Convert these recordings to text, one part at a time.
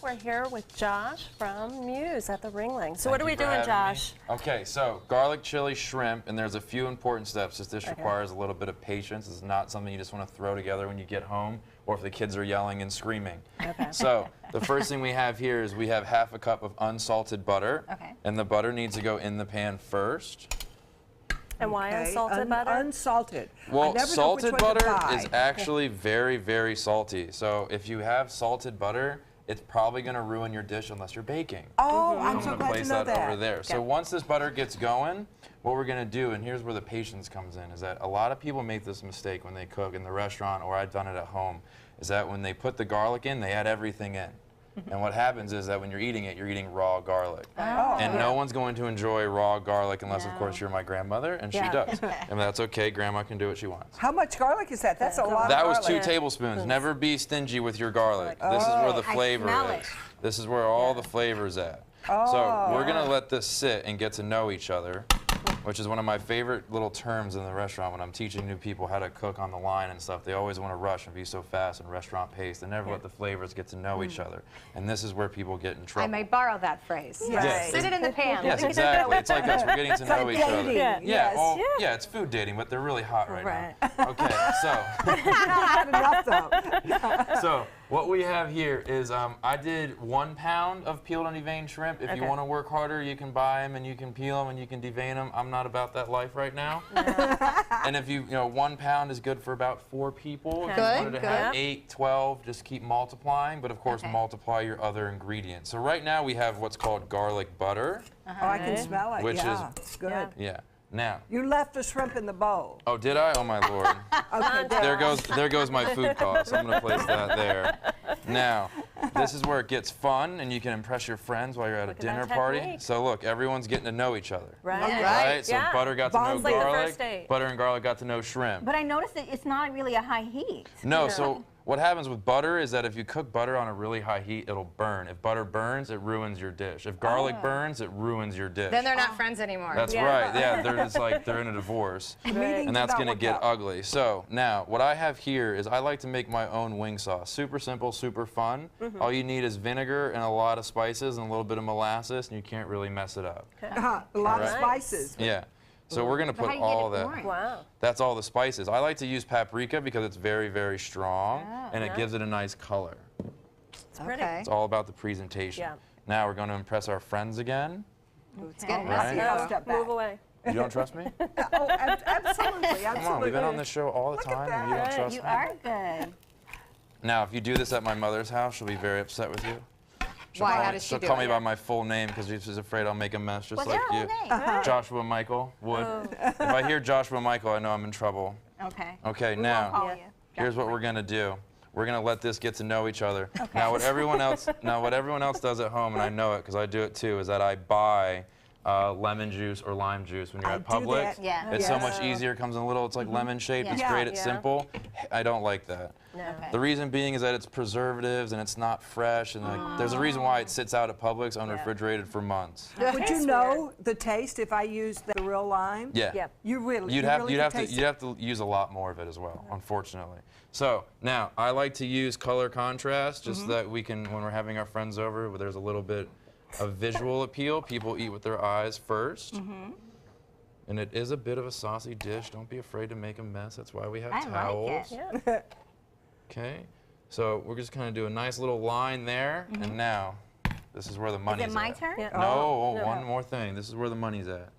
We're here with Josh from Muse at the Ringling. So Thank what are you we for doing, having Josh? me. Okay, so garlic chili shrimp, and there's a few important steps. This requires a little bit of patience. It's not something you just want to throw together when you get home, or if the kids are yelling and screaming. Okay. So the first thing we have here is we have half a cup of unsalted butter, and the butter needs to go in the pan first. And why unsalted butter? Unsalted. Well, salted butter is actually very, very salty. So if you have salted butter, it's probably going to ruin your dish unless you're baking. Oh, I'm so going to glad to place know that that. over there. So once this butter gets going, what we're going to do, and here's where the patience comes in, is that a lot of people make this mistake when they cook in the restaurant, or I've done it at home, is that when they put the garlic in, they add everything in. And what happens is that when you're eating it, you're eating raw garlic. And no one's going to enjoy raw garlic unless, of course, you're my grandmother, and she does. And that's okay. Grandma can do what she wants. How much garlic is that? That's a lot of That garlic. was 2 tablespoons. Never be stingy with your garlic. This is where the flavor is. This is where all the flavor's at. So we're going to let this sit and get to know each other, which is one of my favorite little terms in the restaurant when I'm teaching new people how to cook on the line and stuff. They always want to rush and be so fast and restaurant paced. They never let the flavors get to know each other. And this is where people get in trouble. I may borrow that phrase. Yes. Sit it in the pan. Yes, exactly. It's like us. We're getting to know each other. Yes. Yeah, it's food dating, but they're really hot right now. Okay, so. Not enough, though. So what we have here is I did 1 pound of peeled and deveined shrimp. If you want to work harder, you can buy them and you can peel them and you can devein them. I'm not about that life right now. And if you 1 pound is good for about 4 people. If you wanted to have 8, 12, just keep multiplying. But of course, multiply your other ingredients. So right now we have what's called garlic butter. Oh, I can smell it. Which is it's good. Yeah. Now. You left the shrimp in the bowl. Oh, did I? Oh my lord. Okay. There goes my food cost. I'm gonna place that there. Now, this is where it gets fun, and you can impress your friends while you're at a dinner party. So look, everyone's getting to know each other. Right. So butter got to know like the garlic. first date. Butter and garlic got to know shrimp. But I noticed that it's not really a high heat. No. So what happens with butter is that if you cook butter on a really high heat, it'll burn. If butter burns, it ruins your dish. If garlic burns, it ruins your dish. Then they're not friends anymore. That's right. Yeah, they're just like they're in a divorce, and that's gonna get ugly. So now, what I have here is I like to make my own wing sauce. Super simple, super fun. All you need is vinegar and a lot of spices and a little bit of molasses, and you can't really mess it up. A lot of spices. Yeah. So we're gonna put all that. Wow. That's all the spices. I like to use paprika because it's very, very strong, and it gives it a nice color. It's pretty. It's all about the presentation. Yeah. Now we're going to impress our friends again. It's getting Right. messy. I'll step back. Move away. You don't trust me? Oh, absolutely. Come on, we've been on this show all the time, and you don't trust You me. are good. Now, if you do this at my mother's house, she'll be very upset with you. Why? How does she She'll do call it? me by my full name because she's afraid I'll make a mess just What's like your you. whole name? Joshua Michael Wood. If I hear Joshua Michael, I know I'm in trouble. Okay. Okay, We won't now, call you. here's what we're gonna do. We're gonna let this get to know each other. Now, what everyone else does at home, and I know it because I do it too, is that I buy lemon juice or lime juice when you're at Publix. Yeah. It's so much easier. It comes in a little. It's like lemon shaped. It's great. It's simple. I don't like that. The reason being is that it's preservatives and it's not fresh, and like, there's a reason why it sits out at Publix unrefrigerated for months. Would you know the taste if I used the real lime? Yeah. You really. You'd you have really could taste you'd have to use a lot more of it as well, unfortunately. So now I like to use color contrast just so that we can, when we're having our friends over, where there's a little bit of visual appeal. People eat with their eyes first. And it is a bit of a saucy dish. Don't be afraid to make a mess. That's why we have towels. Like it. Okay. So we're just going to do a nice little line there. And now, this is where the money's Is it my at. turn? No, one more thing. This is where the money's at.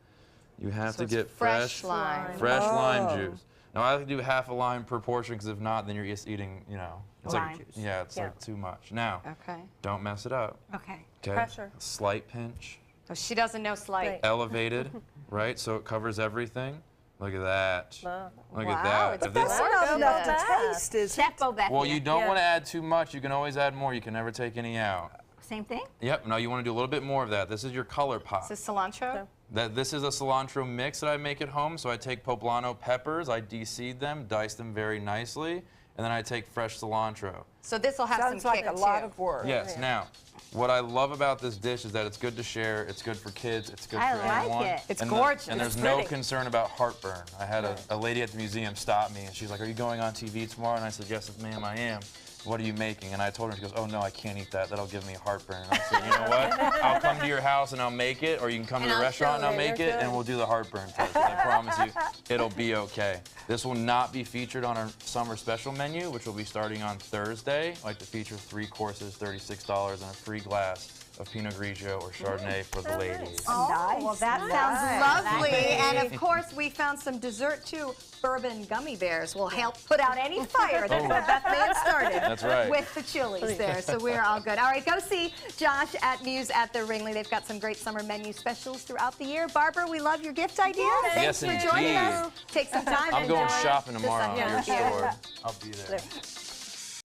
You have to get fresh lime. lime juice. Now I like to do half a lime per portion because if not, then you're just eating, it's Lime. like, it's like too much. Now, Okay. don't mess it up. Okay. Okay. Pressure. A slight pinch, So she doesn't know slight. elevated, right? So it covers everything. Look at that. Look at Wow, that. it's If this- That's not enough to Yeah. taste, is it? Chef Bobecchia. well, you don't want to add too much. You can always add more. You can never take any out. Same thing? Yep. Now you want to do a little bit more of that. This is your color pop. Is this cilantro? This is a cilantro mix that I make at home. So I take poblano peppers, I de-seed them, dice them very nicely, and then I take fresh cilantro. So this will have Sounds some like kick a lot too. of work. Yes. Now, what I love about this dish is that it's good to share. It's good for kids. It's good I for like anyone. it. It's and gorgeous. And there's It's no pretty. concern about heartburn. I had a lady at the museum stop me, and she's like, "Are you going on TV tomorrow?" And I said, "Yes, ma'am, I am." what are you making? And I told her, she goes, oh no, I can't eat that. That'll give me heartburn. And I said, you know what? I'll come to your house and I'll make it, or you can come to the restaurant and I'll make it, and we'll do the heartburn test. I promise you, it'll be okay. This will not be featured on our summer special menu, which will be starting on Thursday. I like to feature 3 courses, $36, and a free glass of Pinot Grigio or Chardonnay for the ladies. Oh, Nice, well, that sounds lovely. And of course, we found some dessert too. Bourbon gummy bears will help put out any fire that Beth may have started. That's right. With the chilies there, so we're all good. All right, go see Josh at Muse at the Ringling. They've got some great summer menu specials throughout the year. Barbara, we love your gift ideas. Yes, Thanks for joining indeed. us. Take some time. I'm and going enjoy shopping the tomorrow summer. at your Yeah. store. I'll be there.